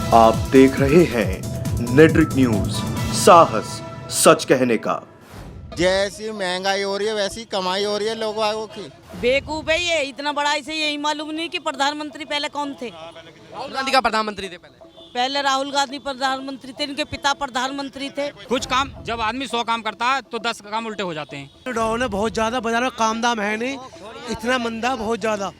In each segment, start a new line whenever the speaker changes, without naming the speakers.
आप देख रहे हैं नेट्रिक न्यूज, साहस सच कहने का।
जैसी महंगाई हो रही है वैसी कमाई हो रही है लोगों की।
बेवकूफ है ये, इतना बड़ा इसे यही मालूम नहीं कि प्रधानमंत्री पहले कौन थे।
राहुल गांधी का प्रधानमंत्री थे
पहले राहुल गांधी प्रधानमंत्री थे, इनके पिता प्रधानमंत्री थे।
कुछ काम जब आदमी 100 काम करता है तो 10 काम उल्टे हो जाते हैं।
डाउन है बहुत ज्यादा, बाजार में काम दाम है नहीं, इतना मंदा बहुत ज्यादा।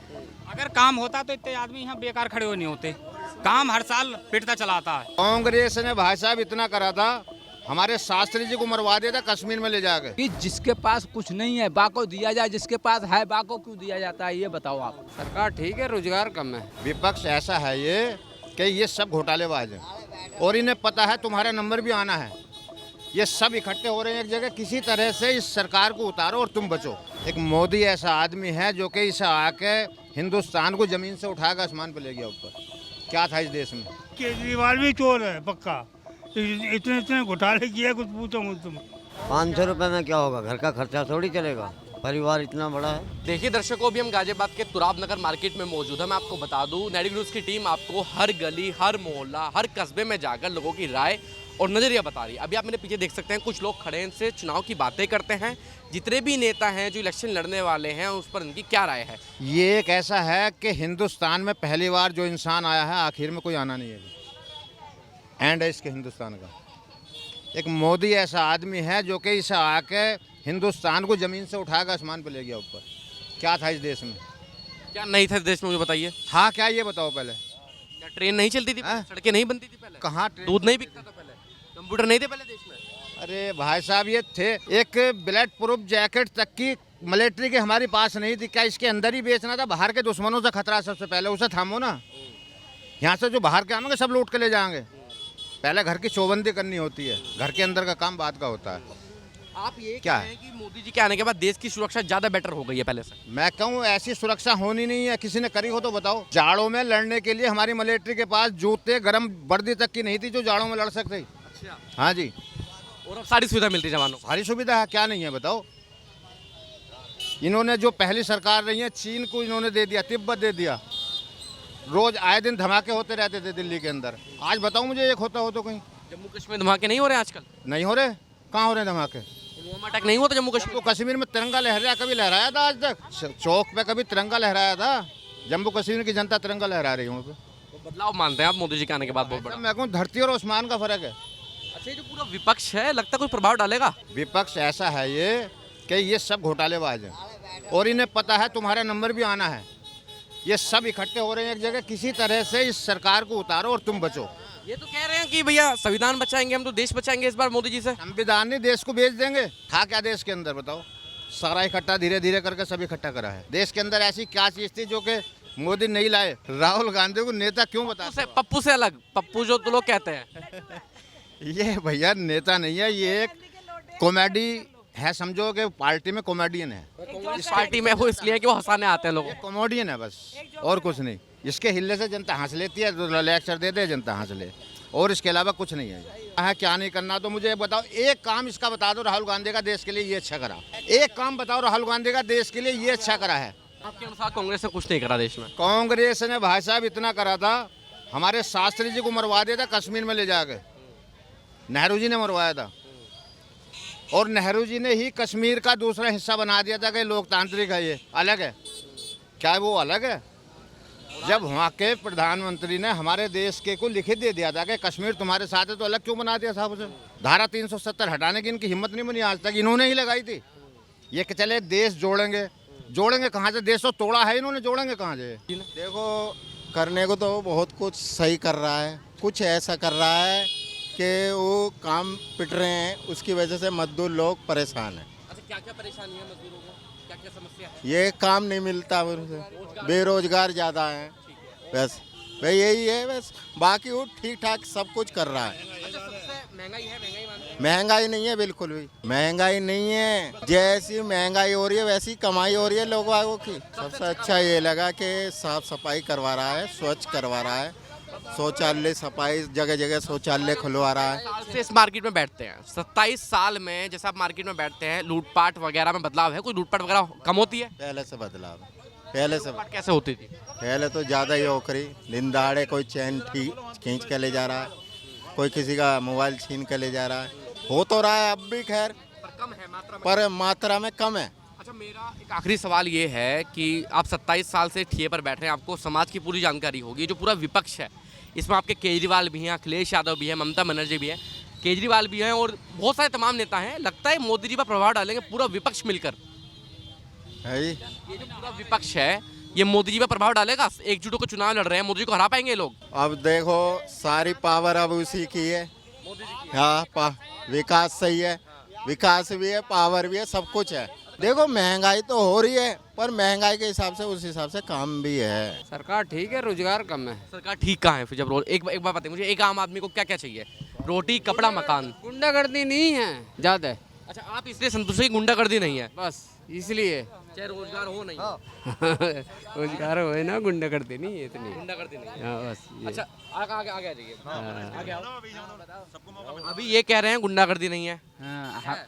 अगर काम होता तो इतने आदमी यहाँ बेकार खड़े हो नहीं होते। काम हर साल पिटता चलाता है।
कांग्रेस ने भाई साहब इतना करा था, हमारे शास्त्री जी को मरवा दिया था कश्मीर में ले जाकर।
कि जिसके पास कुछ नहीं है बाको दिया जाए, जिसके पास है बाको क्यों दिया जाता है, ये बताओ आप।
सरकार ठीक है, रोजगार कम है।
विपक्ष ऐसा है ये कि ये सब घोटालेबाज है और इन्हें पता है तुम्हारा नंबर भी आना है। ये सब इकट्ठे हो रहे हैं एक जगह, किसी तरह से इस सरकार को उतारो और तुम बचो। एक मोदी ऐसा आदमी है जो कि इसे आके हिंदुस्तान को जमीन से उठाकर आसमान पे ले गया ऊपर। क्या था इस देश में?
केजरीवाल भी चोर है पक्का, इतने इतने घोटाले किया, कुछ पूछो मुझ तुम।
500 रुपये में क्या होगा? घर का खर्चा थोड़ी चलेगा, परिवार इतना बड़ा है।
देखिए दर्शकों, अभी हम गाजियाबाद के तुराब नगर मार्केट में मौजूद है। मैं आपको बता दूं, नेटिक न्यूज़ की टीम आपको हर गली, हर मोहल्ला, हर कस्बे में जाकर लोगों की राय और नजरिया बता रही है। अभी आप मेरे पीछे देख सकते हैं, कुछ लोग खड़े हैं, इनसे चुनाव की बातें करते हैं। जितने भी नेता हैं जो इलेक्शन लड़ने वाले हैं, उस पर इनकी क्या राय है।
ये एक ऐसा है कि हिंदुस्तान में पहली बार जो इंसान आया है, आखिर में कोई आना नहीं है। एंड है इसके हिंदुस्तान का। एक मोदी ऐसा आदमी है जो कि इसे आके हिंदुस्तान को जमीन से उठाकर आसमान पे ले गया ऊपर। क्या था इस देश में?
क्या नहीं था देश में, मुझे बताइए।
हाँ, क्या ये बताओ पहले।
क्या ट्रेन नहीं चलती थी, सड़कें नहीं बनती थी पहले?
कहाँ
दूध नहीं बिकता था पहले? कंप्यूटर नहीं थे पहले देश में?
अरे भाई साहब, ये थे। एक बुलेट प्रूफ जैकेट तक की मिलिट्री के हमारे पास नहीं थी। क्या इसके अंदर ही बेचना था? बाहर के दुश्मनों से खतरा, सबसे पहले उसे थामो ना। यहाँ से जो बाहर के आएंगे सब लूट के ले जाएंगे। पहले घर की चौबंदी करनी होती है, घर के अंदर का काम बाद का होता है।
आप ये
क्या
कह रहे हैं कि मोदी जी के आने के बाद देश की सुरक्षा ज्यादा बेटर हो गई है पहले से?
मैं कहूँ ऐसी सुरक्षा होनी नहीं है। किसी ने करी हो तो बताओ। जाड़ों में लड़ने के लिए हमारी मिलिट्री के पास जूते, गर्म वर्दी तक की नहीं थी जो जाड़ों में लड़ सकते।
अच्छा।
हाँ जी।
और अब सारी सुविधा मिलती है जवानों को?
सारी सुविधा है, क्या नहीं है बताओ। इन्होंने जो पहली सरकार रही है, चीन को इन्होंने दे दिया, तिब्बत दे दिया। रोज आए दिन धमाके होते रहते थे दिल्ली के अंदर। आज बताओ मुझे एक होता हो तो कहीं।
जम्मू कश्मीर धमाके नहीं हो रहे आजकल?
नहीं हो रहे। कहाँ हो रहे हैं धमाके?
पुलवामा अटैक नहीं हुआ था जम्मू कश्मीर?
तो कश्मीर में तिरंगा लहराया, कभी लहराया था आज तक? चौक पे कभी तिरंगा लहराया था? जम्मू कश्मीर की जनता तिरंगा लहरा रही है।
तो बदलाव मानते हैं आप मोदी जी के आने के बाद? बहुत बड़ा।
मैं कहूँ धरती और आसमान का फर्क है।
अच्छा, ये जो पूरा विपक्ष है, लगता है कोई प्रभाव डालेगा?
विपक्ष ऐसा है ये कि ये सब घोटालेबाज हैं और इन्हें पता है तुम्हारा नंबर भी आना है। ये सब इकट्ठे हो रहे हैं एक जगह, किसी तरह से इस सरकार को उतारो और तुम बचो।
ये तो कह रहे हैं कि भैया संविधान बचाएंगे हम, तो देश बचाएंगे इस बार मोदी जी से।
संविधान नहीं, देश को बेच देंगे। था क्या देश के अंदर बताओ? सारा इकट्ठा धीरे धीरे करके सब इकट्ठा करा है। देश के अंदर ऐसी क्या चीज थी जो कि मोदी नहीं लाए? राहुल गांधी को नेता क्यों बताते?
पप्पू से अलग, पप्पू जो तो लोग कहते हैं।
ये भैया नेता नहीं है, ये एक कॉमेडी है, समझो कि पार्टी में कॉमेडियन है।
इस पार्टी में वो इसलिए कि वो हंसाने आते हैं लोगों को।
कॉमेडियन है बस, और कुछ नहीं। इसके हिलने से जनता हंस लेती है, तो लेक्चर दे दे जनता हंस ले, और इसके अलावा कुछ नहीं है। क्या नहीं करना तो मुझे बताओ। एक काम इसका बता दो, राहुल गांधी का देश के लिए ये अच्छा करा। एक काम बताओ राहुल गांधी का देश के लिए ये अच्छा करा है।
आपके अनुसार कांग्रेस ने कुछ नहीं करा देश में?
कांग्रेस ने भाई साहब इतना करा था, हमारे शास्त्री जी को मरवा दिया था कश्मीर में ले जाके। नेहरू जी ने मरवाया था, और नेहरू जी ने ही कश्मीर का दूसरा हिस्सा बना दिया था कि लोकतांत्रिक है, ये अलग है। क्या वो अलग है? जब वहाँ के प्रधानमंत्री ने हमारे देश के को लिखित दे दिया था कि कश्मीर तुम्हारे साथ है, तो अलग क्यों बना दिया साहब उसे? धारा 370 हटाने की इनकी हिम्मत नहीं बनी आज तक। इन्होंने ही लगाई थी ये कि चले देश जोड़ेंगे। जोड़ेंगे कहाँ से? देश तो तोड़ा है इन्होंने, जोड़ेंगे कहाँ से?
देखो, करने को तो बहुत कुछ सही कर रहा है, कुछ ऐसा कर रहा है कि वो काम पिट रहे हैं, उसकी वजह से मजदूर लोग परेशान हैं।
अच्छा, क्या क्या परेशानी है मजदूरों को? क्या क्या समस्या है?
ये काम नहीं मिलता, बेरोजगार ज़्यादा हैं, बस भाई यही है बस। बाकी वो ठीक ठाक सब कुछ कर रहा है।
अच्छा, सबसे महंगाई है, महंगाई मानते हैं?
महंगाई नहीं है, बिल्कुल भी महंगाई नहीं है। जैसी महंगाई हो रही है वैसी कमाई हो रही है लोगों की। सबसे अच्छा ये लगा कि साफ सफाई करवा रहा है, स्वच्छ करवा रहा है, शौचालय सफाई, जगह जगह शौचालय खुलवा रहा है।
साल से इस मार्केट में बैठते हैं, 27 साल में जैसे आप मार्केट में बैठते हैं, लूटपाट वगैरह में बदलाव है? कोई लूटपाट वगैरह कम होती है?
पहले से बदलाव है, पहले से
कैसे होती थी?
पहले तो ज़्यादा ही ओखरी दिन दहाड़े कोई चैन खींच के ले जा रहा है, कोई किसी का मोबाइल छीन के ले जा रहा है, हो तो रहा है अब भी खैर,
कम है मात्रा में।
पर मात्रा में कम है।
अच्छा, मेरा एक आखिरी सवाल ये है कि आप 27 साल से ठिए पर बैठ रहे हैं, आपको समाज की पूरी जानकारी होगी। जो पूरा विपक्ष है, इसमें आपके केजरीवाल भी हैं, अखिलेश यादव भी हैं, ममता बनर्जी भी है, केजरीवाल भी हैं और बहुत सारे तमाम नेता हैं। लगता है मोदी जी पर प्रभाव डालेंगे पूरा विपक्ष मिलकर?
है जी,
ये जो पूरा विपक्ष है, ये मोदी जी पर प्रभाव डालेगा? एकजुट होकर चुनाव लड़ रहे हैं, मोदी जी को हरा पाएंगे ये लोग?
अब देखो सारी पावर अब उसी की है। हाँ, विकास सही है, विकास भी है, पावर भी है, सब कुछ है। देखो महंगाई तो हो रही है, पर महंगाई के हिसाब से उस हिसाब से काम भी है।
सरकार ठीक है, रोजगार कम है।
सरकार ठीक कहाँ है फिर? जब एक बार बताइए मुझे, एक आम आदमी को क्या क्या चाहिए? रोटी, कपड़ा, मकान।
गुंडागर्दी नहीं है ज्यादा।
अच्छा, आप इसलिए संतुष्ट हैं कि गुंडागर्दी नहीं है?
बस इसलिए,
चाहे रोजगार हो नहीं।
रोजगार हो ना, गुंडागर्दी नहीं है इतनी।
गुंडागर्दी नहीं।
हाँ, बस ये।
अच्छा, आगे आगे आगे आ जाइए, आगे आओ। अभी ये कह रहे हैं गुंडागर्दी नहीं है।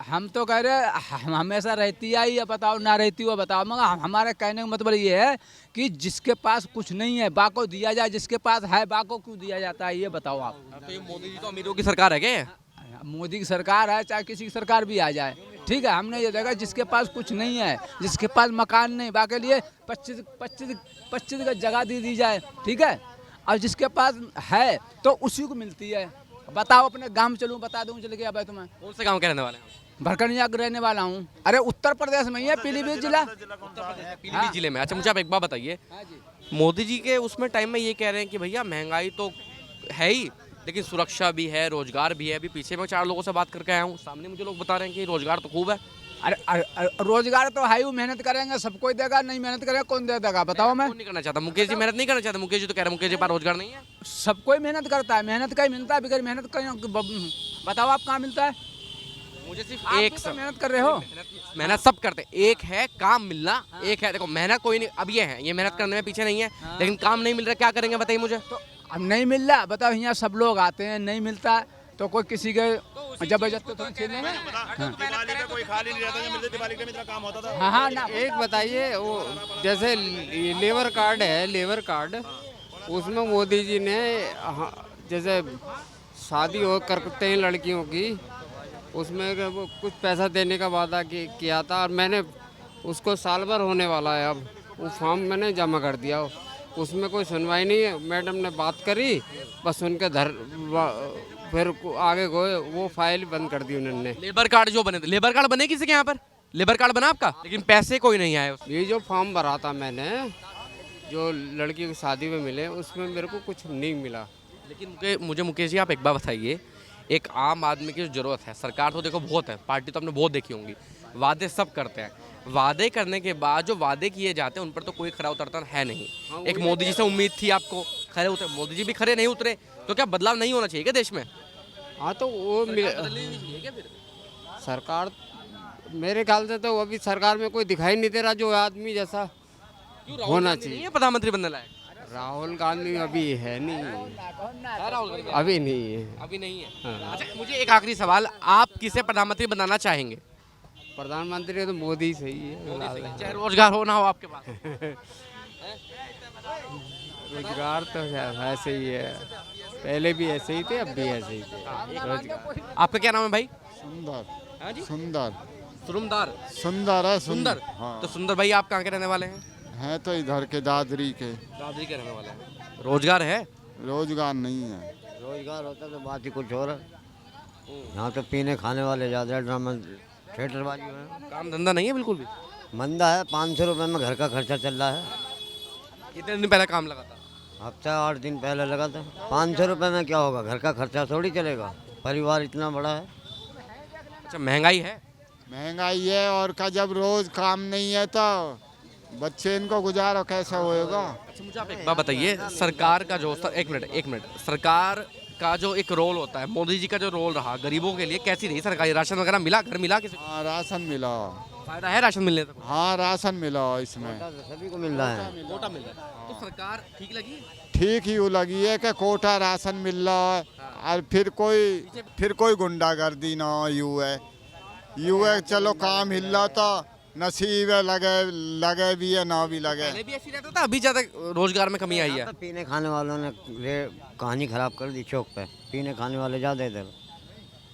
हम तो कह रहे हम हमेशा रहती आई है, बताओ ना रहती हो बताओ, मगर हमारे कहने का मतलब ये है कि जिसके पास कुछ नहीं है बाको दिया जाए, जिसके पास है बाको क्यों दिया जाता है, ये बताओ आप।
तो ये मोदी जी तो अमीरों की सरकार है क्या?
मोदी की सरकार है, चाहे किसी की सरकार भी आ जाए, ठीक है। हमने ये देखा जिसके पास कुछ नहीं है, जिसके पास मकान नहीं, बाकी लिए 25 का जगह दी जाए, ठीक है। और जिसके पास है तो उसी को मिलती है। बताओ, अपने गांव चलूँ, बता दूँ चल के अब तुम्हें।
कौन से गांव के रहने वाले हैं?
भरकनिया का रहने वाला हूँ। अरे उत्तर प्रदेश में ही है, पीलीभीत जिला।
पीलीभीत जिले में। अच्छा, मुझे आप एक बात बताइए, मोदी जी के उसमें टाइम में ये कह रहे हैं कि भैया महंगाई तो है ही, लेकिन सुरक्षा भी है, रोजगार भी है। अभी पीछे मैं 4 लोगों से बात करके आया हूँ, सामने मुझे लोग बता रहे हैं कि रोजगार तो खूब है।
अरे रोजगार तो है ही, मेहनत करेंगे सबको देगा, नहीं मेहनत करेगा कौन दे देगा? बताओ। मैं
नहीं करना चाहता, मुकेश जी मेहनत नहीं करना चाहते। मुकेश जी तो कह रहे हैं मुकेश जी पास रोजगार नहीं है।
सबको ही मेहनत करता है, मेहनत का ही मिलता है, बगैर मेहनत का बताओ आप कहाँ मिलता है?
मुझे सिर्फ
आप
एक
भी तो मेहनत कर रहे हो।
मेहनत सब करते हैं, एक है काम मिलना, एक है देखो मेहनत कोई नहीं। अब ये है, ये मेहनत करने में पीछे नहीं है, लेकिन काम नहीं मिल रहा, क्या करेंगे बताइए मुझे।
तो अब नहीं मिल रहा, बताओ, यहाँ सब लोग आते हैं, नहीं मिलता तो कोई किसी के जबरदस्ती तो छीन लेंगे। हाँ हाँ ना।
एक बताइए, वो जैसे लेबर कार्ड है, लेबर कार्ड, उसमें मोदी जी ने जैसे शादी हो करते हैं लड़कियों की, उसमें वो कुछ पैसा देने का वादा किया था, और मैंने उसको साल भर होने वाला है, अब वो फॉर्म मैंने जमा कर दिया, उसमें कोई सुनवाई नहीं है। मैडम ने बात करी, बस उनके फिर आगे गए, वो फाइल बंद कर दी उन्होंने।
लेबर कार्ड जो बने थे, लेबर कार्ड बने किसी के यहाँ पर? लेबर कार्ड बना आपका, लेकिन पैसे कोई नहीं आए।
ये जो फॉर्म भरा था मैंने, जो लड़की की शादी में मिले, उसमें मेरे को कुछ नहीं मिला।
लेकिन मुझे मुकेश जी आप एक बात बताइए, एक आम आदमी की जो जरूरत है, सरकार तो देखो बहुत है, पार्टी तो आपने बहुत देखी होंगी, वादे सब करते हैं, वादे करने के बाद जो वादे किए जाते हैं उन पर तो कोई खरा उतरता है नहीं। एक मोदी जी से उम्मीद थी आपको, खरे उतरे, मोदी जी भी खरे नहीं उतरे, तो क्या बदलाव नहीं होना चाहिए क्या देश में?
हाँ, तो वो सरकार, मेरे ख्याल से तो अभी सरकार में कोई दिखाई नहीं दे रहा जो आदमी जैसा होना चाहिए।
प्रधानमंत्री बनने लायक
राहुल गांधी अभी है नहीं,
राहुल गांधी
अभी नहीं है,
अभी नहीं है।
हाँ।
अच्छा, मुझे एक आखिरी सवाल, आप किसे प्रधानमंत्री बनाना चाहेंगे?
प्रधानमंत्री तो मोदी सही है,
चाहे रोजगार हो ना हो आपके पास।
रोजगार तो ऐसे ही है, पहले भी ऐसे ही थे, अब भी ऐसे ही थे। रोजगार।
आपका क्या नाम है भाई?
सुंदर।
हाँ जी?
सुंदर
सुंदर
है
सुंदर।
हाँ।
तो सुंदर भाई आप कहाँ के रहने वाले हैं?
है तो इधर के दादरी के।
दादरी के रहने वाले हैं। रोजगार है?
रोजगार नहीं है।
रोजगार होता तो बात ही कुछ और है। यहाँ तो पीने खाने वाले ज़्यादा है, ड्रामा थिएटरबाजी है,
काम धंधा नहीं है बिल्कुल भी।
मंदा है। 500 रुपये में घर का खर्चा चल रहा है।
कितने दिन पहले काम लगा था?
हफ्ता 8 दिन पहले लगा था। 500 रुपये में क्या होगा, घर का खर्चा थोड़ी चलेगा, परिवार इतना बड़ा है।
अच्छा, महंगाई है?
महंगाई है, और का जब रोज काम नहीं है तो बच्चे इनको गुजारा कैसा होएगा।
अच्छा, मुझे आप एक बात बताइए, सरकार का जो एक मिनट, सरकार का जो एक रोल होता है, मोदी जी का जो रोल रहा गरीबों के लिए, कैसी रही सरकारी? राशन वगैरह मिला, घर मिला किसी?
हाँ, राशन मिला।
फायदा है राशन मिलने से?
हाँ, राशन मिला इसमें,
सभी को मिल रहा है।
कोटा मिल रहा है, तो सरकार ठीक लगी?
ठीक ही वो लगी है कि कोटा राशन मिल रहा है, और फिर कोई गुंडागर्दी ना यू है चलो काम हिल रहा था, नसीब है, लगे भी है ना भी लगे।
पहले भी ऐसी रहता था, अभी ज़्यादा रोजगार में कमी आई है।
पीने खाने वालों ने कहानी खराब कर दी चौक पे। पीने खाने वाले ज़्यादा इधर।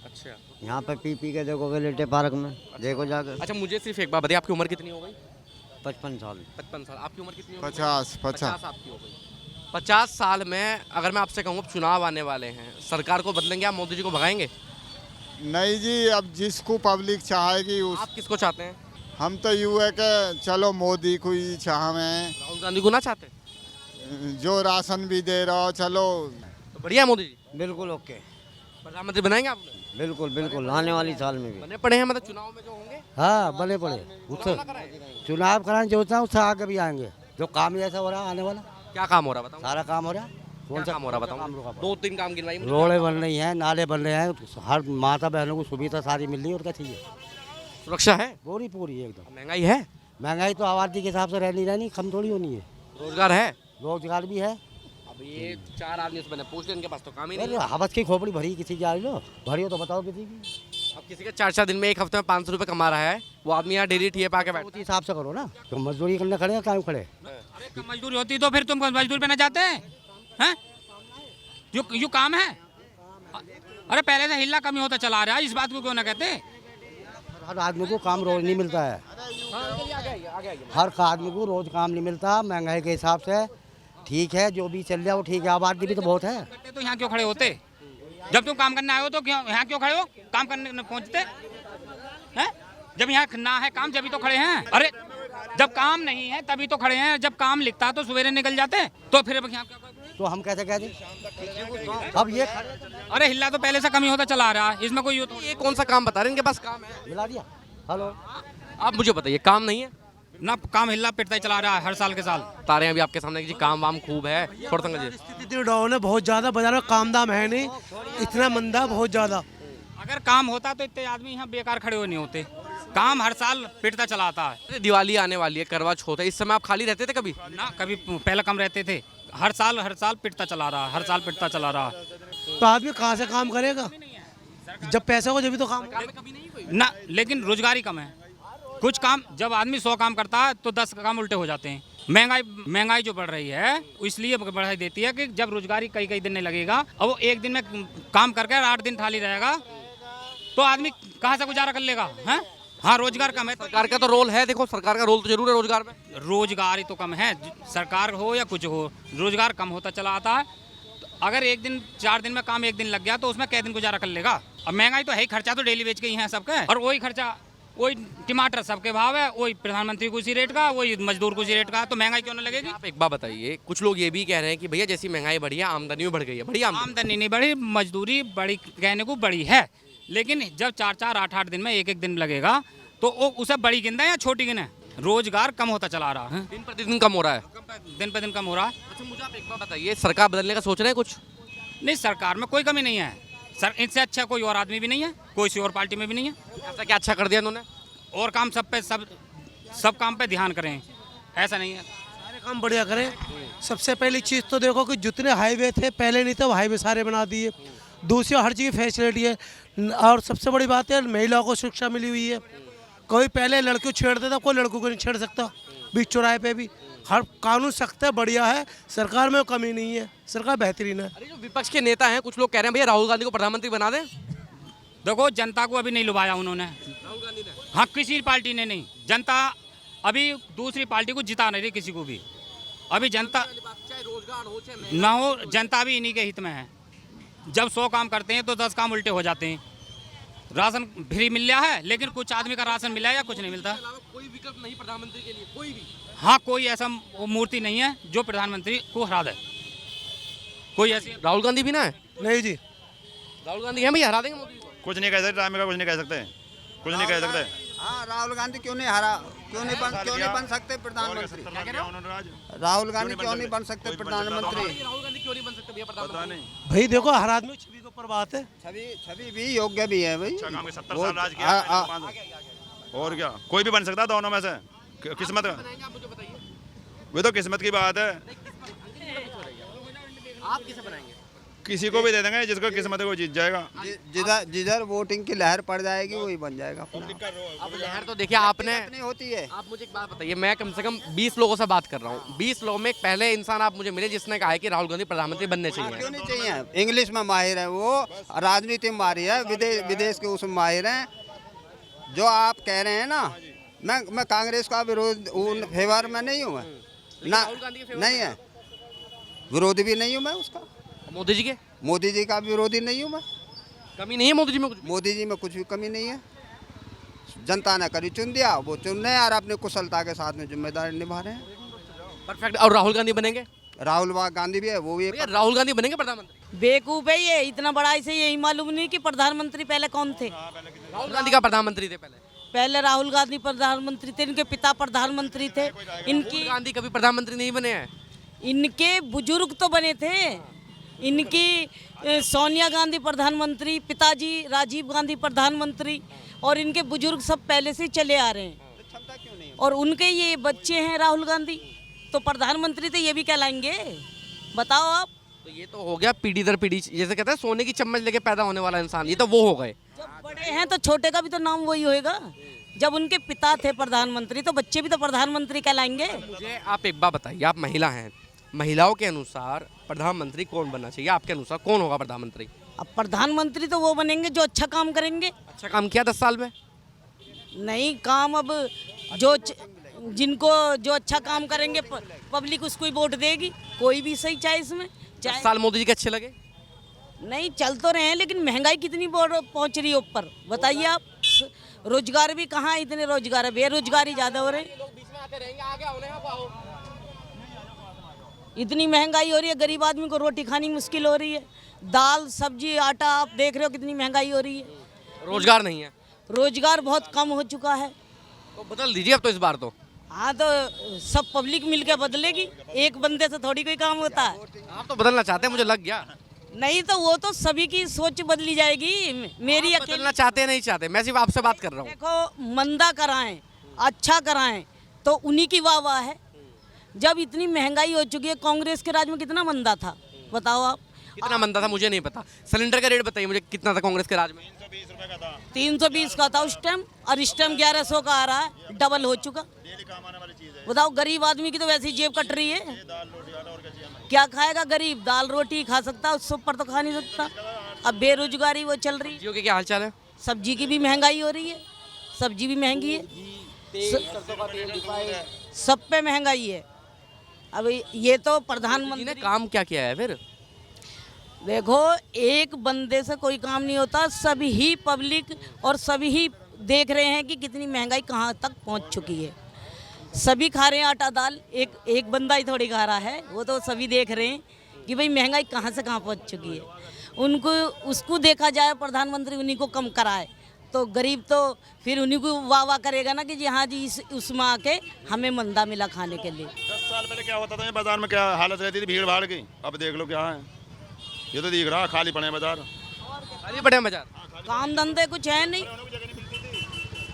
अच्छा,
यहाँ पे पी के देखोगे लेटे पार्क में, देखो जाकर।
अच्छा मुझे सिर्फ एक बात बताइए, आपकी उम्र कितनी हो गई?
55 साल।
55 साल। आपकी उम्र कितनी हो गई?
50
आपकी हो गई। 50 साल में अगर मैं आपसे कहूँ चुनाव आने वाले हैं, सरकार को बदलेंगे, आप मोदी जी को भगाएंगे?
नहीं जी, अब जिसको पब्लिक चाहेगी
आप किसको चाहते हैं?
हम तो यूँ है कि चलो मोदी को ही चाहें,
राहुल गांधी को ना चाहते?
जो राशन भी दे रहा हो, चलो
तो बढ़िया है मोदी जी।
बिल्कुल ओके,
प्रधानमंत्री बनाएंगे आप?
बिल्कुल बिल्कुल आने वाली साल में भी।
बने पड़े हैं, मतलब चुनाव में जो होंगे?
हाँ बने पड़े, उससे चुनाव कराने जो होता है उससे आगे भी आएंगे। जो काम ऐसा हो रहा है आने वाला।
क्या काम हो रहा है बताओ?
सारा काम हो रहा है।
कौन सा काम हो रहा है बताओ? 2-3 काम गिनवाइए मुझे।
रोडें बन रही हैं, नाले बन रहे हैं, हर माता बहनों को सुविधा सारी मिल रही है। और क्या चाहिए?
सुरक्षा है?
पूरी एकदम।
महंगाई है?
महंगाई तो आबादी के हिसाब से रहनी कम थोड़ी होनी है।
रोजगार है?
रोजगार भी है।
अब ये 4 आदमी से मैंने पूछ लिया, इनके पास तो काम ही नहीं
अरे
है।
हवस की खोपड़ी भरी किसी की, आ लो भरी हो तो बताओ किसी की।
अब किसी के 4-4 दिन में, 1 हफ्ते में 500 रुपये कमा रहा है, वो आदमी यहाँ डेली ठिए पा के बैठ।
उसी हिसाब से करो ना। तो मजदूरी करने खड़े हैं, क्यों खड़े?
अरे कम मजदूरी होती तो फिर तुम मजदूर पे न जाते हैं? यू काम है। अरे पहले से हिल्ला कमी होता चला रहा है, इस बात को क्यों ना कहते?
हर आदमी को काम रोज नहीं मिलता है। हर आदमी को रोज काम नहीं मिलता। महंगाई के हिसाब से ठीक है, जो भी चल रहा है वो ठीक है। आबादी भी तो बहुत है।
तो यहाँ क्यों खड़े होते? जब तुम काम करने आए हो तो क्यों यहाँ क्यों खड़े हो? काम करने न पहुँचते हैं? जब यहाँ ना है काम, जब तो खड़े हैं। अरे जब काम नहीं है तभी तो खड़े हैं। जब काम लिखता तो सवेरे निकल जाते। तो फिर अब यहाँ
तो हम कैसे कह दें? अब ये
अरे हिल्ला तो पहले से कमी होता चला रहा है, इसमें कोई
ये कौन सा काम बता रहे हैं? इनके पास काम है?
मिला दिया। हेलो,
आप मुझे बताइए, काम नहीं है
ना? काम हिल्ला पिटता ही चला रहा है हर साल के साल।
बता रहे हैं अभी आपके सामने कि जी काम वाम खूब है। छोड़ संग जी,
स्थिति डाउन है बहुत ज्यादा, बाजार में काम दाम है नहीं, इतना मंदा बहुत ज्यादा।
अगर काम होता तो इतने आदमी यहाँ बेकार खड़े हो नहीं होते। काम हर साल पिटता चला आता है।
दिवाली आने वाली है, करवा चौथ है, इस समय आप खाली रहते थे कभी?
ना कभी, पहले कम रहते थे। हर साल पिटता चला रहा, हर साल पिटता चला रहा।
तो आदमी कहाँ से काम करेगा? जब पैसा हो जब तो काम
ना। लेकिन रोजगार ही कम है। कुछ काम, जब आदमी 100 काम करता है तो 10 काम उल्टे हो जाते हैं। महंगाई जो बढ़ रही है इसलिए बढ़ाई देती है कि जब रोजगारी कई दिन नहीं लगेगा और वो एक दिन में काम करके 8 दिन खाली रहेगा तो आदमी कहाँ से गुजारा कर लेगा? हैं? हाँ, रोजगार कम है।
सरकार का तो रोल है, देखो सरकार का रोल तो जरूर है रोजगार में।
रोजगार ही तो कम है, सरकार हो या कुछ हो, रोजगार कम होता चला आता है। तो अगर एक दिन 4 दिन में काम एक दिन लग गया तो उसमें कै दिन गुजारा कर लेगा? अब महंगाई तो है ही, खर्चा तो डेली बेच के ही है सबके। और वही खर्चा, वही टमाटर सबके भाव है, वही प्रधानमंत्री को उसी रेट का, वही मजदूर को उसी रेट का, तो महंगाई क्यों ना लगेगी?
आप एक बात बताइए, कुछ लोग ये भी कह रहे हैं कि भैया जैसी महंगाई बढ़ी है आमदनी भी बढ़ गई है। बढ़िया
आमदनी नहीं बढ़ी, मजदूरी बड़ी कहने को बड़ी है, लेकिन जब 4-4, 8-8 दिन में एक दिन लगेगा तो वो उसे बड़ी गिनता है या छोटी गिने? रोजगार कम होता चला रहा है,
दिन प्रतिदिन कम हो रहा है।
दिन पे दिन कम हो रहा है।
अच्छा मुझे आप एक बात बताइए, सरकार बदलने का सोच रहे हैं कुछ?
नहीं, सरकार में कोई कमी नहीं है। सर इनसे अच्छा कोई और आदमी भी नहीं है, कोई सी और पार्टी में भी नहीं है।
ऐसा क्या अच्छा कर दिया इन्होंने?
और काम सब काम पे ध्यान करें, ऐसा नहीं है।
सारे काम बढ़िया करें। सबसे पहली चीज़ तो देखो कि जितने हाईवे थे पहले नहीं थे, वो हाईवे सारे बना दिए। दूसरी हर चीज़ की फैसिलिटी है। और सबसे बड़ी बात है महिलाओं को शिक्षा मिली हुई है। कोई पहले लड़कियों छेड़ता था, कोई लड़कों को नहीं छेड़ सकता। बीच चौराहे पे भी हर कानून सख्त है, बढ़िया है। सरकार में कमी नहीं है, सरकार बेहतरीन है।
अरे जो विपक्ष के नेता हैं कुछ लोग कह रहे हैं भैया राहुल गांधी को प्रधानमंत्री बना दें।
देखो जनता को अभी नहीं लुभाया उन्होंने, हाँ किसी पार्टी ने नहीं। जनता अभी दूसरी पार्टी को जिता नहीं रही किसी को भी। अभी जनता ना हो, जनता भी इन्हीं के हित में है। जब 100 काम करते हैं तो 10 काम उल्टे हो जाते हैं। राशन फ्री मिल रहा है लेकिन कुछ आदमी का राशन मिला है या कुछ नहीं मिलता।
कोई विकल्प नहीं प्रधानमंत्री के लिए, कोई भी।
हाँ, कोई ऐसा मूर्ति नहीं है जो प्रधानमंत्री को हरा दे। कोई ऐसी
राहुल गांधी भी ना है?
नहीं जी,
राहुल गांधी है भैया, हरा देंगे मोदी को।
कुछ नहीं कह सकते, टाइम का कुछ नहीं कह सकते, कुछ नहीं कह सकते।
हाँ, राहुल गांधी क्यों नहीं हरा, क्यों नहीं बन सकते प्रधानमंत्री? राहुल गांधी क्यों नहीं बन सकते प्रधानमंत्री?
राहुल गांधी क्यों नहीं बन सकते भैया प्रधानमंत्री?
भाई देखो हर आदमी छवि के ऊपर बात है।
छवि भी योग्य भी है भाई।
70 साल राज किया और क्या, कोई भी बन सकता है दोनों में से। किस्मत वो तो किस्मत की बात है।
आप किसे बनाएंगे?
किसी को भी दे देंगे, जिसको किस्मत है वो जीत जाएगा।
जिधर जिधर वोटिंग की लहर पड़ जाएगी वही बन जाएगा।
अब लहर तो देखिए आपने
नहीं होती है।
आप मुझे एक बात बताइए, मैं कम से कम 20 लोगों से बात कर रहा हूँ, 20 लोगों में एक पहले इंसान आप मुझे मिले जिसने कहा है कि राहुल गांधी प्रधानमंत्री बनने चाहिए।
क्यों नहीं चाहिए? इंग्लिश में माहिर है वो, राजनीति में माहिर है, विदेश के उसमें माहिर हैं। जो आप कह रहे हैं ना, मैं कांग्रेस का विरोध फेवर में नहीं हूँ ना, नहीं है, विरोधी भी नहीं हूँ मैं उसका।
मोदी जी के?
मोदी जी का विरोधी नहीं हूँ मैं।
कमी नहीं है मोदी जी में?
मोदी जी में कुछ भी कमी नहीं है। जनता ने करी चुन दिया, वो चुन रहे हैं और अपनी कुशलता के साथ में जिम्मेदारी निभा रहे हैं।
परफेक्ट। और राहुल गांधी बनेंगे?
राहुल गांधी भी है, वो भी
राहुल गांधी बनेंगे प्रधानमंत्री?
बेवकूफ है ये, इतना बड़ा इसे यही मालूम नहीं कि प्रधानमंत्री पहले कौन थे।
राहुल गांधी का प्रधानमंत्री थे
पहले राहुल गांधी प्रधानमंत्री थे, इनके पिता प्रधानमंत्री थे। इनकी
गांधी कभी प्रधानमंत्री नहीं बने हैं।
इनके बुजुर्ग तो बने थे, इनकी सोनिया गांधी प्रधानमंत्री, पिताजी राजीव गांधी प्रधानमंत्री, और इनके बुजुर्ग सब पहले से चले आ रहे हैं। और उनके ये बच्चे हैं राहुल गांधी, तो प्रधानमंत्री तो ये भी कहलाएंगे? बताओ आप।
तो ये तो हो गया पीढ़ी दर पीढ़ी, जैसे कहते हैं सोने की चम्मच लेके पैदा होने वाला इंसान, ये तो वो हो गए।
जब बड़े हैं तो छोटे का भी तो नाम वही होएगा। जब उनके पिता थे प्रधानमंत्री तो बच्चे भी तो प्रधानमंत्री कहलाएंगे।
मुझे आप एक बात बताइए, आप महिला हैं, महिलाओं के अनुसार प्रधानमंत्री कौन बनना चाहिए? आपके अनुसार कौन होगा प्रधानमंत्री?
अब प्रधानमंत्री तो वो बनेंगे जो अच्छा काम करेंगे।
अच्छा काम किया 10 साल में?
नहीं काम, अब जो जिनको जो अच्छा काम करेंगे पब्लिक उसको ही वोट देगी, कोई भी सही चाहे इसमें।
10 साल मोदी जी के अच्छे लगे?
नहीं चल तो रहे हैं, लेकिन महंगाई कितनी पहुंच रही है ऊपर, बताइए आप। रोजगार भी कहाँ इतने रोजगार है, बेरोजगारी ज़्यादा हो रही। इतनी महंगाई हो रही है, गरीब आदमी को रोटी खानी मुश्किल हो रही है। दाल सब्जी आटा आप देख रहे हो कितनी महंगाई हो रही है।
रोजगार नहीं है?
रोजगार बहुत कम हो चुका है।
तो बदल दीजिए अब तो इस बार तो।
हाँ तो सब पब्लिक मिलकर बदलेगी, एक बंदे से थोड़ी कोई काम होता है।
आप तो बदलना चाहते हैं, मुझे लग गया।
नहीं तो वो तो सभी की सोच बदली जाएगी, मेरी अकेले
बदलना चाहते नहीं चाहते, मैं सिर्फ आपसे बात कर रहा हूँ।
देखो मंदा कराएं अच्छा कराएं तो उन्हीं की वाह वाह है। जब इतनी महंगाई हो चुकी है, कांग्रेस के राज में कितना मंदा था बताओ आप?
कितना मंदा था मुझे नहीं पता। सिलेंडर का रेट बताइए मुझे, कितना था कांग्रेस के राज में?
320 का था उस टाइम, और इस टाइम 1100 का आ रहा है, डबल हो चुका। बताओ गरीब आदमी की तो वैसे ही जेब कट रही है। क्या खाएगा गरीब? दाल रोटी खा सकता, उससे ऊपर तो खा नहीं सकता। अब बेरोजगारी वो चल रही है।
क्या हाल चाल है?
सब्जी की भी महंगाई हो रही है, सब्जी भी महंगी है, सब पे महंगाई है। अब ये तो प्रधानमंत्री
ने काम क्या किया है फिर?
देखो एक बंदे से कोई काम नहीं होता, सभी ही पब्लिक और सभी ही देख रहे हैं कि कितनी महंगाई कहाँ तक पहुँच चुकी है। सभी खा रहे हैं आटा दाल, एक बंदा ही थोड़ी खा रहा है, वो तो सभी देख रहे हैं कि भाई महंगाई कहाँ से कहाँ पहुँच चुकी है। उनको उसको देखा जाए प्रधानमंत्री उन्हीं को कम कराए तो गरीब तो फिर उन्हीं को वाह वाह करेगा ना कि जी हाँ जी उसमें आके हमें मंदा मिला खाने के लिए।
10 साल पहले क्या होता था बाजार में, क्या हालत रहती थी भीड़ भाड़ की, अब देख लो क्या है। ये तो दिख रहा खाली पड़े बाजार,
खाली पड़े बाजार,
काम धंधे कुछ है नहीं।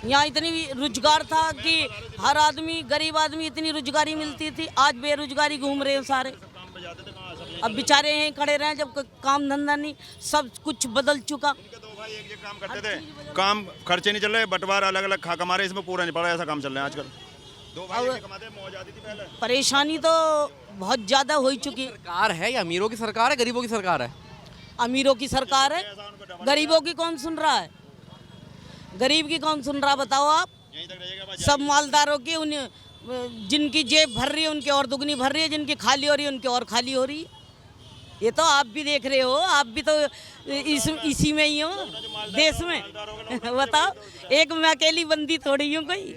यहाँ इतनी रोजगार था कि हर आदमी गरीब आदमी इतनी रोजगारी मिलती थी, आज बेरोजगारी घूम रहे हैं सारे। अब बेचारे यहीं खड़े रहे, जब काम धंधा नहीं, सब कुछ बदल चुका।
काम करते थे, काम खर्चे नहीं चल रहे, बंटवारा अलग अलग खा कमा रहे, इसमें पूरा नहीं पड़ा, ऐसा काम चल रहा है आजकल। दो भाई कमाते, मौज आती थी पहले।
परेशानी तो बहुत ज़्यादा हो चुकी है।
सरकार है या अमीरों की सरकार है, गरीबों की सरकार है?
अमीरों की सरकार है, गरीबों की कौन सुन रहा है? गरीब की कौन सुन रहा बताओ आप? सब मालदारों की, उन जिनकी जेब भर रही है उनकी और दुगनी भर रही है, जिनकी खाली हो रही है उनकी और खाली हो रही है। ये तो आप भी देख रहे हो, आप भी तो इसी में ही हो देश में। बताओ, एक मैं अकेली बंदी थोड़ी हूँ कोई,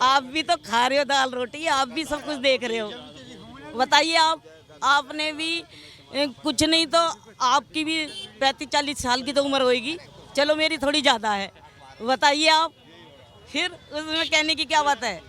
आप भी तो खा रहे हो दाल रोटी, आप भी सब कुछ देख रहे हो। बताइए आपने भी कुछ नहीं तो आपकी भी 35-40 साल की तो उम्र होगी, चलो मेरी थोड़ी ज़्यादा है। बताइए आप, फिर उसमें कहने की क्या बात है?